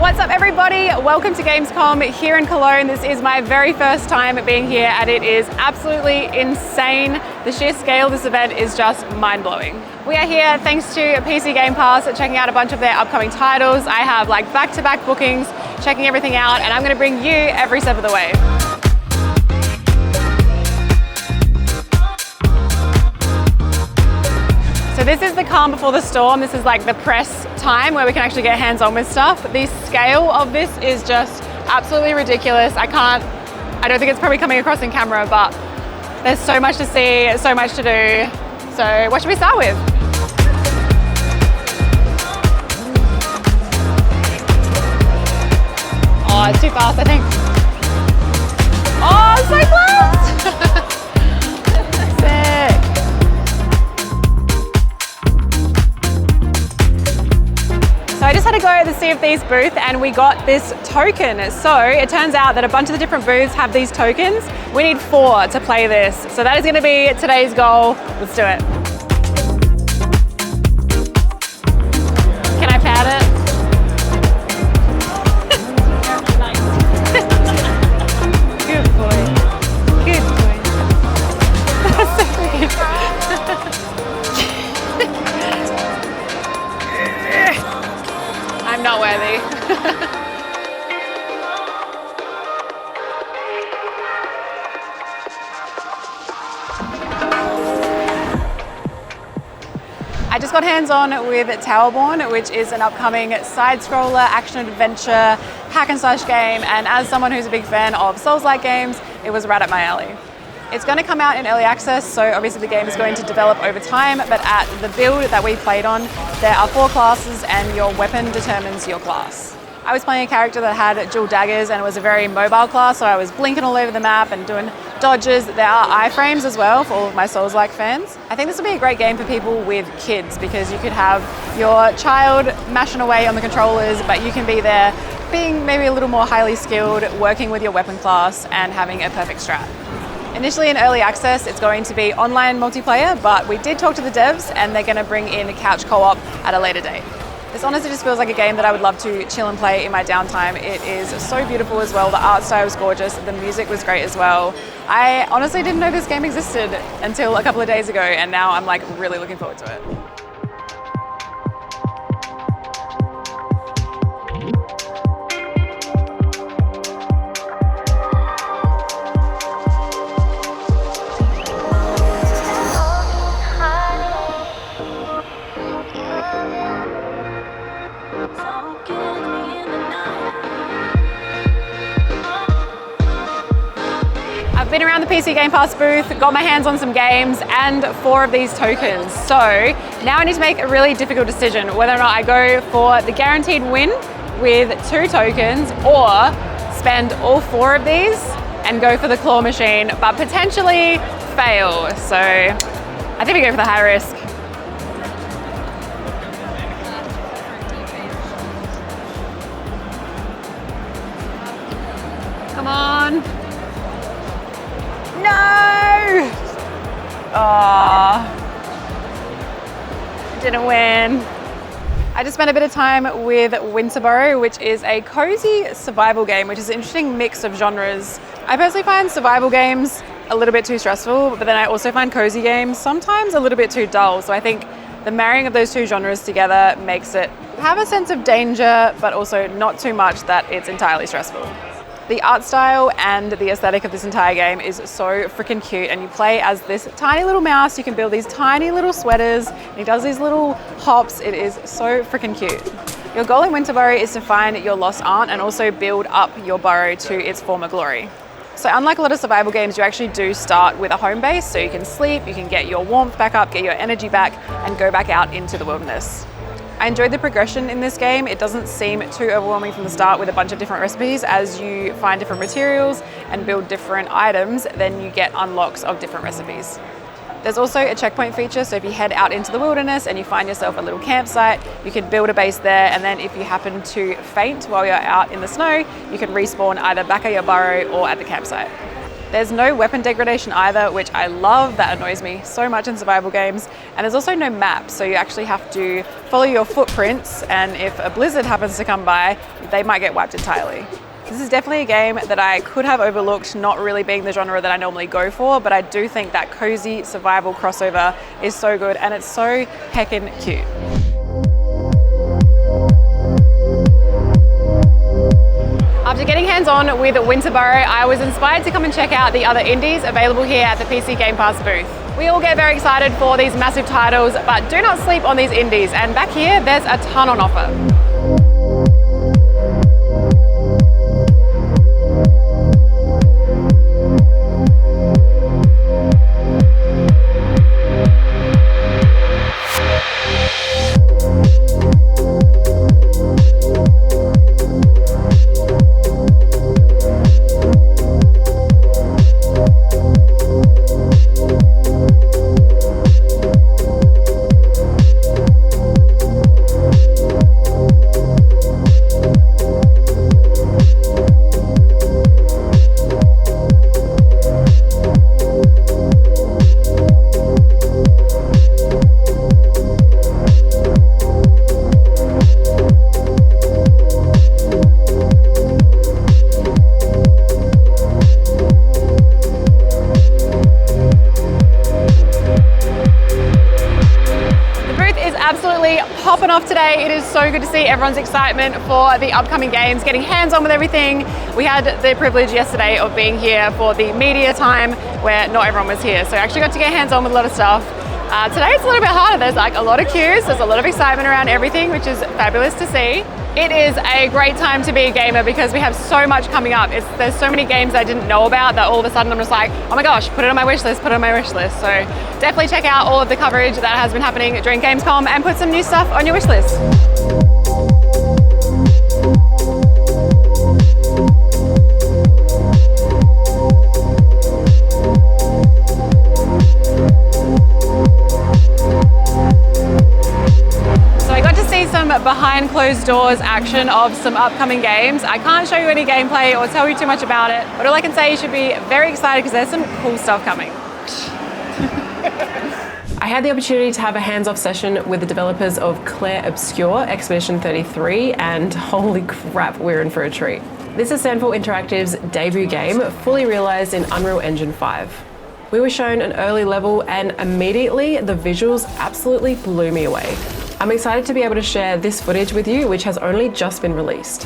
What's up everybody? Welcome to Gamescom here in Cologne. This is my very first time being here and it is absolutely insane. The sheer scale of this event is just mind-blowing. We are here thanks to PC Game Pass, checking out a bunch of their upcoming titles. I have like back-to-back bookings, checking everything out, and I'm going to bring you every step of the way. So this is the calm before the storm. This is like the press time where we can actually get hands-on with stuff. The scale of this is just absolutely ridiculous. I don't think it's probably coming across in camera, but there's so much to see, so much to do. So what should we start with? Oh, it's too fast, I think. Oh, so close! Sick. So I just had to go to the Sea of Thieves booth and we got this token. So it turns out that a bunch of the different booths have these tokens. We need 4 to play this. So that is going to be today's goal. Let's do it. Can I pat it? Good boy. Good boy. That's so cute. I'm not worthy. I just got hands-on with Towerborne, which is an upcoming side-scroller action-adventure hack-and-slash game, and as someone who's a big fan of Souls-like games, it was right up my alley. It's going to come out in early access, so obviously the game is going to develop over time, but at the build that we played on, there are 4 classes and your weapon determines your class. I was playing a character that had dual daggers and it was a very mobile class, so I was blinking all over the map and doing dodges. There are iframes as well for all of my Souls-like fans. I think this will be a great game for people with kids because you could have your child mashing away on the controllers, but you can be there being maybe a little more highly skilled, working with your weapon class and having a perfect strat. Initially in early access, it's going to be online multiplayer, but we did talk to the devs and they're going to bring in couch co-op at a later date. This honestly just feels like a game that I would love to chill and play in my downtime. It is so beautiful as well. The art style was gorgeous. The music was great as well. I honestly didn't know this game existed until a couple of days ago, and now I'm like really looking forward to it. I've been around the PC Game Pass booth, got my hands on some games and 4 of these tokens. So now I need to make a really difficult decision whether or not I go for the guaranteed win with 2 tokens or spend all 4 of these and go for the claw machine, but potentially fail. So I think we go for the high risk. Come on. No! Oh, didn't win. I just spent a bit of time with Burrow, which is a cozy survival game, which is an interesting mix of genres. I personally find survival games a little bit too stressful, but then I also find cozy games sometimes a little bit too dull. So I think the marrying of those 2 genres together makes it have a sense of danger, but also not too much that it's entirely stressful. The art style and the aesthetic of this entire game is so freaking cute, and you play as this tiny little mouse. You can build these tiny little sweaters, and he does these little hops. It is so freaking cute. Your goal in Burrow is to find your lost aunt and also build up your burrow to its former glory. So unlike a lot of survival games, you actually do start with a home base, so you can sleep, you can get your warmth back up, get your energy back, and go back out into the wilderness. I enjoyed the progression in this game. It doesn't seem too overwhelming from the start with a bunch of different recipes. As you find different materials and build different items, then you get unlocks of different recipes. There's also a checkpoint feature, so if you head out into the wilderness and you find yourself a little campsite, you can build a base there, and then if you happen to faint while you're out in the snow, you can respawn either back at your burrow or at the campsite. There's no weapon degradation either, which I love. That annoys me so much in survival games. And there's also no map, so you actually have to follow your footprints, and if a blizzard happens to come by, they might get wiped entirely. This is definitely a game that I could have overlooked, not really being the genre that I normally go for, but I do think that cozy survival crossover is so good, and it's so heckin' cute. After getting hands-on with Winter Burrow, I was inspired to come and check out the other indies available here at the PC Game Pass booth. We all get very excited for these massive titles, but do not sleep on these indies, and back here there's a ton on offer. Popping off today. It is so good to see everyone's excitement for the upcoming games, getting hands-on with everything. We had the privilege yesterday of being here for the media time where not everyone was here, so I actually got to get hands-on with a lot of stuff. Today it's a little bit harder. There's like a lot of queues, there's a lot of excitement around everything, which is fabulous to see. It is a great time to be a gamer because we have so much coming up. There's so many games I didn't know about that all of a sudden I'm just like, oh my gosh, put it on my wish list, put it on my wish list. So definitely check out all of the coverage that has been happening during Gamescom and put some new stuff on your wish list. Behind closed doors action of some upcoming games. I can't show you any gameplay or tell you too much about it, but all I can say you should be very excited because there's some cool stuff coming. I had the opportunity to have a hands-off session with the developers of Clair Obscur Expedition 33, and holy crap, we're in for a treat. This is Sandful Interactive's debut game, fully realized in Unreal Engine 5. We were shown an early level and immediately the visuals absolutely blew me away. I'm excited to be able to share this footage with you, which has only just been released.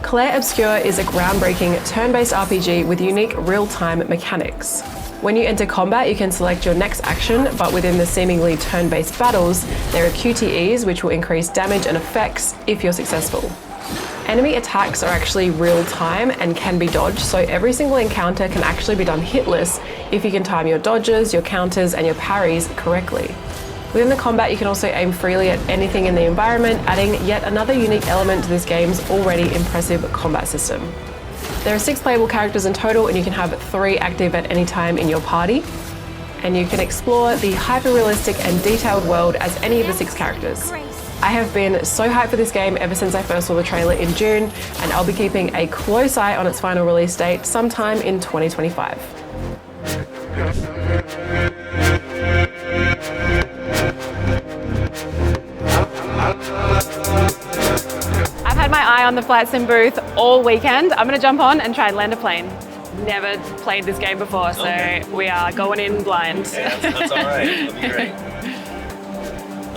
Clair Obscur is a groundbreaking turn-based RPG with unique real-time mechanics. When you enter combat, you can select your next action, but within the seemingly turn-based battles, there are QTEs which will increase damage and effects if you're successful. Enemy attacks are actually real-time and can be dodged, so every single encounter can actually be done hitless if you can time your dodges, your counters, and your parries correctly. Within the combat, you can also aim freely at anything in the environment, adding yet another unique element to this game's already impressive combat system. There are 6 playable characters in total, and you can have 3 active at any time in your party. And you can explore the hyper-realistic and detailed world as any of the 6 characters. I have been so hyped for this game ever since I first saw the trailer in June, and I'll be keeping a close eye on its final release date sometime in 2025. I've had my eye on the Flight Sim booth all weekend. I'm going to jump on and try and land a plane. Never played this game before, so we are going in blind. Yeah, that's all right. That'll be great.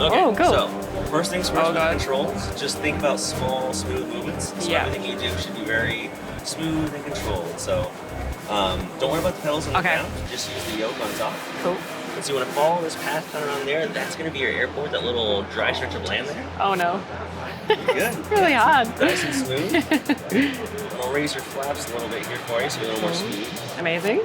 Okay, oh, cool. So, first things first with the controls, just think about small, smooth movements. So everything you do should be very smooth and controlled. So don't worry about the pedals on the ground, just use the yoke on top. Cool. And so you want to follow this path down around there, that's going to be your airport, that little dry stretch of land there. Oh no. Good. It's really hard. Nice and smooth. I'll raise your flaps a little bit here for you so you're a little more smooth. Amazing.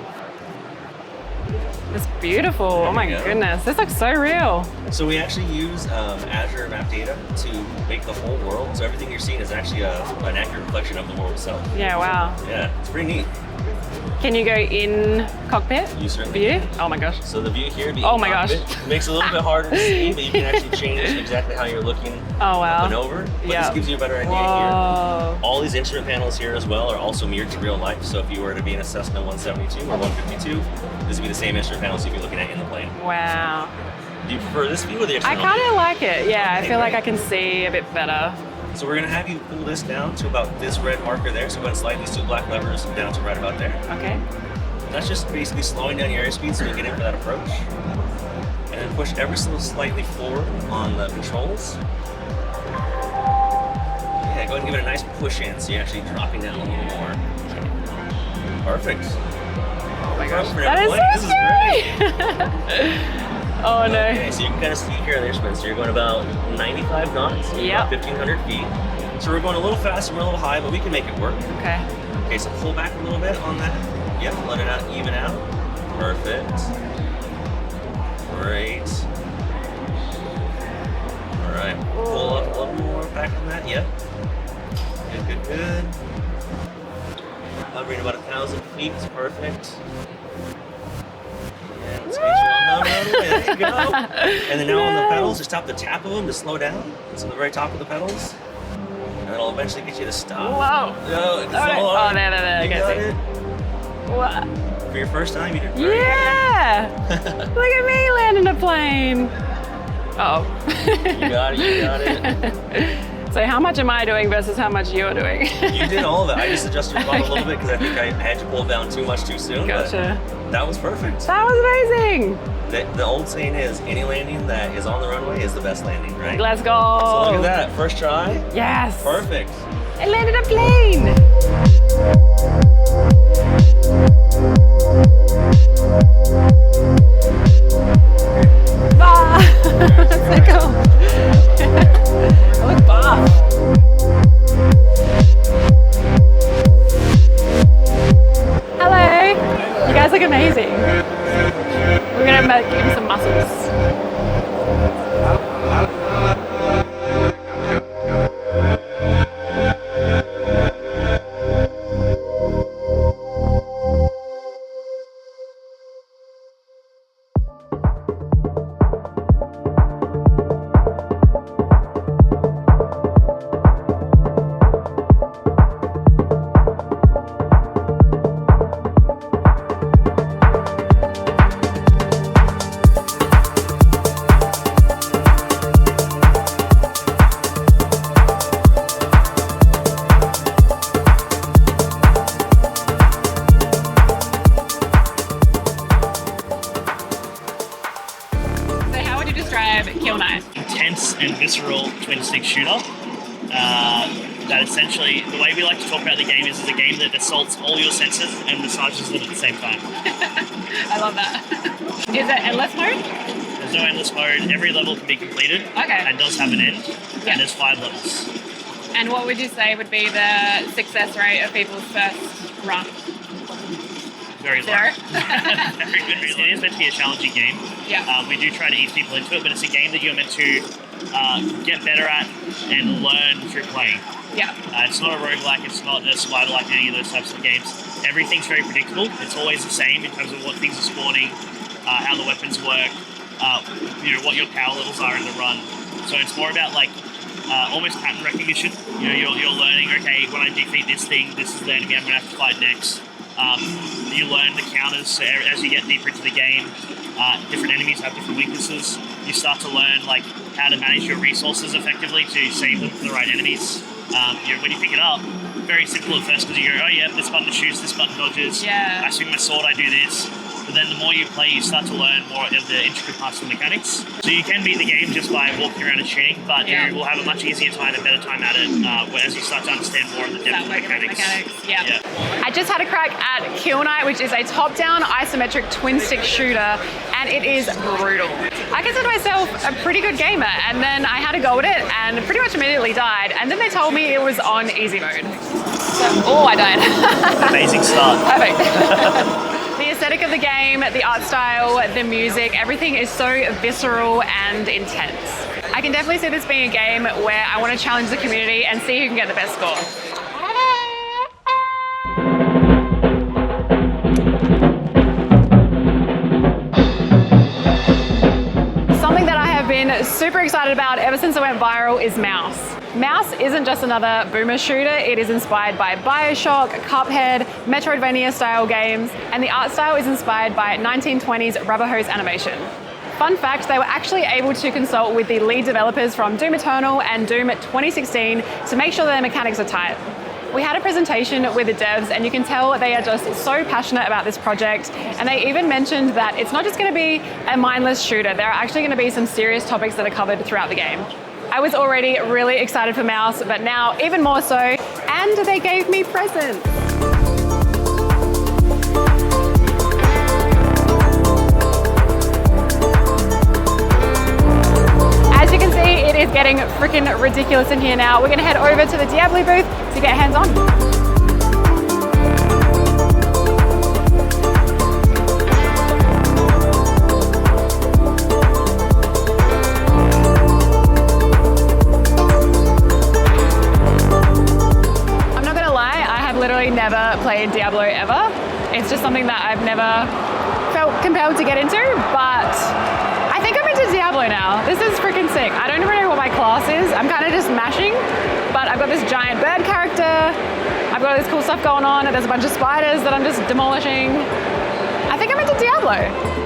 It's beautiful. Oh my goodness. This looks so real. So we actually use Azure map data to make the whole world. So everything you're seeing is actually an accurate reflection of the world itself. Yeah, wow. Yeah, it's pretty neat. Can you go in cockpit? You certainly view? can. Oh my gosh. So the view here, oh my gosh, makes it a little bit harder to see, but you can actually change exactly how you're looking up and over. But this gives you a better idea here. All these instrument panels here as well are also mirrored to real life. So if you were to be in a Cessna 172 or 152, this would be the same instrument panels you'd be looking at in the plane. Wow. Do you prefer this view or the external I kind view? of like it. Yeah, Okay, I feel like I can see a bit better. So we're going to have you pull this down to about this red marker there. So go ahead and slide these two black levers down to right about there. Okay. That's just basically slowing down your airspeed so you get in for that approach. And then push ever so slightly forward on the controls. Yeah, go ahead and give it a nice push in so you're actually dropping down a little more. Perfect. Oh my gosh. That is so scary! Oh no. Okay, so you can kind of see here on the instruments. So you're going about 95 knots, about 1,500 feet. So we're going a little faster, we're a little high, but we can make it work. Okay. Okay, so pull back a little bit on that. Yep, let it out, even out. Perfect. Great. All right, pull up a little more back on that. Yep. Good. Hovering about 1,000 feet is perfect. Yeah, let's get you on the runway. There you go. And then now on the pedals, just tap the tap of them to slow down. It's on the very top of the pedals. And that'll eventually get you to stop. Whoa. No, it's Oh, there. You got it. What? For your first time, you did very good. Look at me landing a plane. Oh. You got it. So how much am I doing versus how much you're doing? You did all of it. I just adjusted your throttle a little bit because I think I had you pull down too much too soon. Gotcha. But that was perfect. That was amazing. The old saying is, any landing that is on the runway is the best landing, right? Let's go. So look at that. First try. Yes. Perfect. I landed a plane. So cool. I look buff. Hello. You guys look amazing. We're gonna give him some muscles. Intense and visceral twin-stick shooter. That essentially, the way we like to talk about the game is a game that assaults all your senses and massages them at the same time. I love that. Is it endless mode? There's no endless mode. Every level can be completed. Okay. And does have an end. And there's 5 levels. And what would you say would be the success rate of people's first run? Very low. Very good. It is meant to be a challenging game. Yeah. We do try to ease people into it, but it's a game that you're meant to get better at and learn through playing. Yeah. It's not a roguelike, it's not a survival like any of those types of games. Everything's very predictable. It's always the same in terms of what things are spawning, how the weapons work, what your power levels are in the run. So it's more about like almost pattern recognition. You're learning, okay, when I defeat this thing, this is the enemy I'm going to have to fight next. You learn the counters, so as you get deeper into the game, different enemies have different weaknesses. You start to learn like how to manage your resources effectively to save them for the right enemies. When you pick it up, very simple at first because you go, oh yeah, this button shoots, this button dodges. Yeah. I swing my sword, I do this. But then the more you play, you start to learn more of the intricate parts of the mechanics. So you can beat the game just by walking around and shooting, but you will have a much easier time and better time at it as you start to understand more of the depth of the mechanics. Yeah. I just had a crack at Kill Knight, which is a top-down isometric twin-stick shooter, and it is brutal. I consider myself a pretty good gamer, and then I had to go at it and pretty much immediately died, and then they told me it was on easy mode. So, I died. Amazing start. Perfect. The aesthetic of the game, the art style, the music, everything is so visceral and intense. I can definitely see this being a game where I want to challenge the community and see who can get the best score. Something that I have been super excited about ever since it went viral is Mouse. Mouse isn't just another boomer shooter, it is inspired by Bioshock, Cuphead, Metroidvania style games, and the art style is inspired by 1920s rubber hose animation. Fun fact, they were actually able to consult with the lead developers from Doom Eternal and Doom 2016 to make sure their mechanics are tight. We had a presentation with the devs and you can tell they are just so passionate about this project, and they even mentioned that it's not just going to be a mindless shooter, there are actually going to be some serious topics that are covered throughout the game. I was already really excited for Mouse, but now even more so, and they gave me presents. As you can see, it is getting freaking ridiculous in here now. We're gonna head over to the Diablo booth to get hands on. Never played Diablo ever. It's just something that I've never felt compelled to get into, but I think I'm into Diablo now. This is freaking sick. I don't even know what my class is. I'm kind of just mashing, but I've got this giant bird character. I've got all this cool stuff going on. There's a bunch of spiders that I'm just demolishing. I think I'm into Diablo.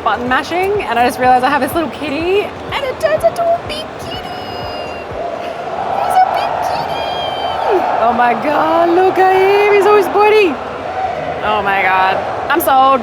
Button mashing and I just realized I have this little kitty and it turns into a big kitty. He's a big kitty. Oh my god, look at him, he's always buddy. Oh my god, I'm sold.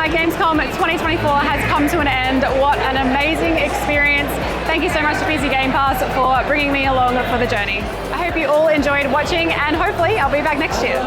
Gamescom 2024 has come to an end. What an amazing experience. Thank you so much to PC Game Pass for bringing me along for the journey. I hope you all enjoyed watching and hopefully I'll be back next year.